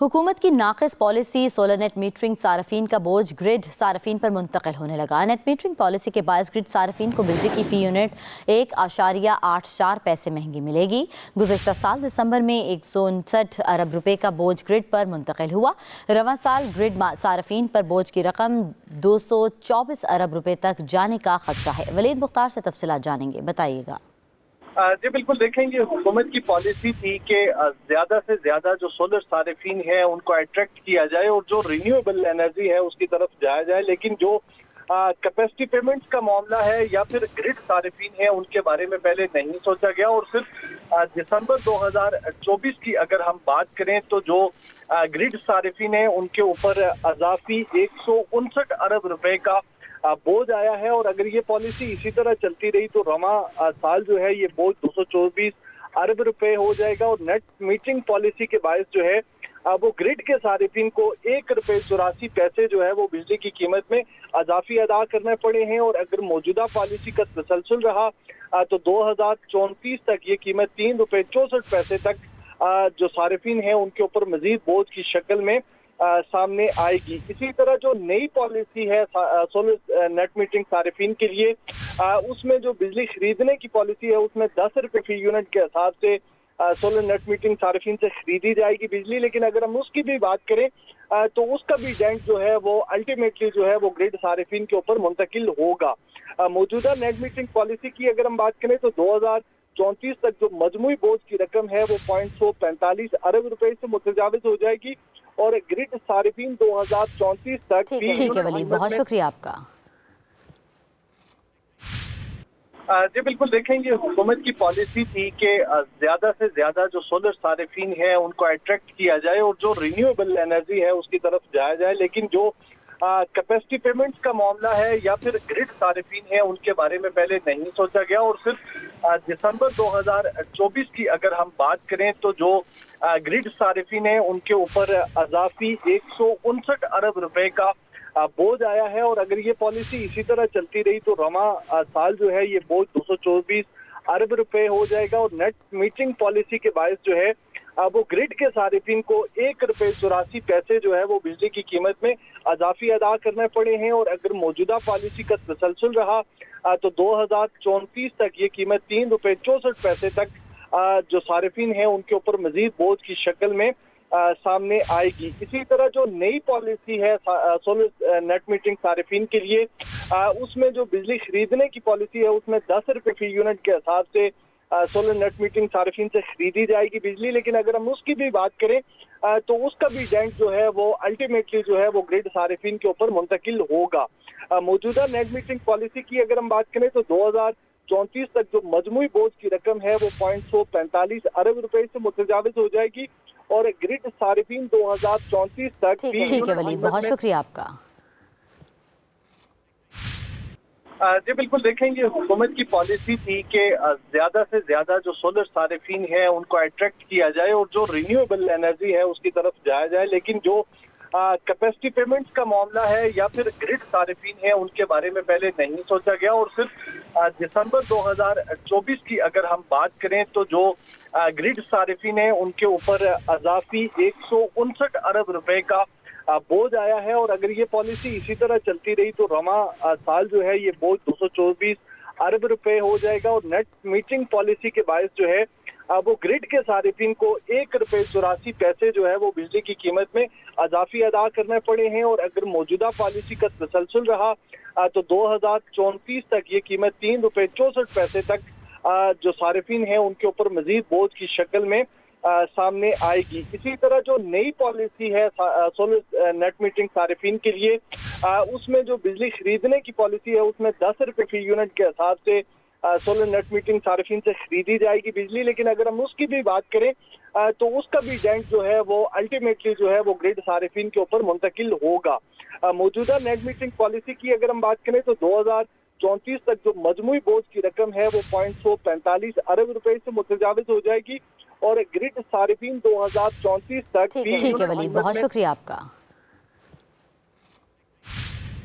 हुकूमत की नाक़िस policy solar net metering सार्फिन का बोझ ग्रिड सार्फिन पर मुंतकिल होने लगा। नेट मीटरिंग पॉलिसी के बायस ग्रिड सार्फिन को बिजली की फ़ी यूनिट 1.84 पैसे महंगी मिलेगी। गुज़श्ता साल दिसंबर में 159 अरब रुपए का बोझ ग्रिड पर मुंतकिल हुआ। रवां साल ग्रिड सार्फिन पर बोझ की रकम 224 अरब रुपए तक जाने का खदशा है। वलीद मुख्तार से तफसीलात जानेंगे, बताइएगा। जी बिल्कुल, देखेंगे हुकूमत की पॉलिसी थी कि ज्यादा से ज्यादा जो सोलर सारिफिन है उनको अट्रैक्ट किया जाए और जो रिन्यूएबल एनर्जी है उसकी तरफ जाया जाए, लेकिन जो कैपेसिटी पेमेंट्स का मामला है या फिर ग्रिड सारिफिन है उनके बारे में पहले नहीं सोचा गया। और सिर्फ दिसंबर 2024 की अगर हम बात करें तो जो ग्रिड सारिफिन है उनके ऊपर अजाफी 159 अरब रुपए का बोझ आया है। और अगर ये पॉलिसी इसी तरह चलती रही तो रवां साल जो है ये बोझ 224 अरब रुपए हो जाएगा। और नेट मीटरिंग पॉलिसी के बायस जो है वो ग्रिड के सारिफिन को 1.84 रुपए जो है वो बिजली की कीमत में अजाफी अदा करने पड़े हैं। और अगर मौजूदा पॉलिसी का तसलसल रहा तो 2034 तक ये कीमत 3.64 रुपए तक जो सारिफिन है उनके ऊपर मजीद बोझ की शक्ल में सामने आएगी। इसी तरह जो नई पॉलिसी है सोलर नेट मीटरिंग सारिफिन के लिए उसमें जो बिजली खरीदने की पॉलिसी है उसमें 10 रुपए फी यूनिट के हिसाब से सोलर नेट मीटरिंग सारिफिन से खरीदी जाएगी बिजली। लेकिन अगर हम उसकी भी बात करें तो उसका भी डेंट जो है वो अल्टीमेटली जो है वो ग्रिड सारिफिन के ऊपर मुंतकिल होगा। मौजूदा नेट मीटरिंग पॉलिसी की अगर हम बात करें तो 2034 तक जो मजमूई बोझ की रकम है वो 0.45 अरब रुपए से मुतजाविज हो जाएगी। और ग्रिड सारिफिन 2034 तक ठीक है वलीद, बहुत शुक्रिया आपका। जी बिल्कुल, देखेंगे हुकूमत की पॉलिसी थी कि ज्यादा से ज्यादा जो सोलर सारिफिन है उनको अट्रैक्ट किया जाए और जो रिन्यूएबल एनर्जी है उसकी तरफ जाया जाए, लेकिन जो कैपेसिटी पेमेंट्स का मामला है या फिर ग्रिड सारिफिन है उनके बारे में पहले नहीं सोचा गया। और सिर्फ दिसंबर 2024 की अगर हम बात करें तो जो ग्रिड सारिफिन है उनके ऊपर अजाफी 159 अरब रुपए का बोझ आया है। और अगर ये पॉलिसी इसी तरह चलती रही तो रवां साल जो है ये बोझ 224 अरब रुपए हो जाएगा। और नेट मीटरिंग पॉलिसी के बायस जो है वो ग्रिड के सारिफिन को 1.84 जो है वो बिजली की कीमत में अजाफी अदा करने पड़े हैं। और अगर मौजूदा पॉलिसी का तसलसल रहा तो 2034 तक ये कीमत 3.64 तक जो सारिफिन है उनके ऊपर मजीद बोझ की शक्ल में सामने आएगी। इसी तरह जो नई पॉलिसी है सोलर नेट मीटरिंग सारिफिन के लिए उसमें जो बिजली खरीदने की पॉलिसी है उसमें 10 रुपए फी यूनिट के हिसाब से सोलर नेट मीटरिंग सारिफिन से खरीदी जाएगी बिजली। लेकिन अगर हम उसकी भी बात करें तो उसका भी डेंट जो है वो अल्टीमेटली जो है वो ग्रिड सारिफिन के ऊपर मुंतकिल होगा। मौजूदा नेट मीटरिंग पॉलिसी की अगर हम बात करें तो 2034 तक जो मजमूई बोझ की रकम है वो 0.45 अरब रुपए से मुतजाविज हो जाएगी। और ग्रिड सारिफिन 2034 तक ठीक है वलीद, बहुत शुक्रिया आपका। जी बिल्कुल, देखेंगे हुकूमत की पॉलिसी थी कि ज्यादा से ज्यादा जो सोलर सारिफिन है उनको अट्रैक्ट किया जाए और जो रिन्यूएबल एनर्जी है उसकी तरफ जाया जाए, लेकिन जो कैपेसिटी पेमेंट्स का मामला है या फिर ग्रिड सारिफिन है उनके बारे में पहले नहीं सोचा गया। और सिर्फ दिसंबर 2024 की अगर हम बात करें तो जो ग्रिड सारिफिन है उनके ऊपर अजाफी 159 अरब रुपए का बोझ आया है। और अगर ये पॉलिसी इसी तरह चलती रही तो रवां साल जो है ये बोझ 224 अरब रुपए हो जाएगा। और नेट मीटरिंग पॉलिसी के बायस जो है वो ग्रिड के सारिफिन को 1.84 जो है वो बिजली की कीमत में अजाफी अदा करने पड़े हैं। और अगर मौजूदा पॉलिसी का तसलसल रहा तो 2034 तक ये कीमत 3.64 तक जो सारिफिन है उनके ऊपर मजीद बोझ की शक्ल में सामने आएगी। इसी तरह जो नई पॉलिसी है सोलर नेट मीटरिंग सारिफिन के लिए उसमें जो बिजली खरीदने की पॉलिसी है उसमें 10 रुपए फी यूनिट के हिसाब से सोलर नेट मीटरिंग सारिफिन से खरीदी जाएगी बिजली। लेकिन अगर हम उसकी भी बात करें तो उसका भी डेंट जो है वो अल्टीमेटली जो है वो ग्रिड सारिफिन के ऊपर मुंतकिल होगा। मौजूदा नेट मीटरिंग पॉलिसी की अगर हम बात करें तो 2034 तक जो मजमूई बोझ की रकम है वो 0.45 अरब रुपए से मुतजाविज हो जाएगी। और ग्रिड सारिफिन 2034 तक ठीक है वलीद, बहुत शुक्रिया आपका।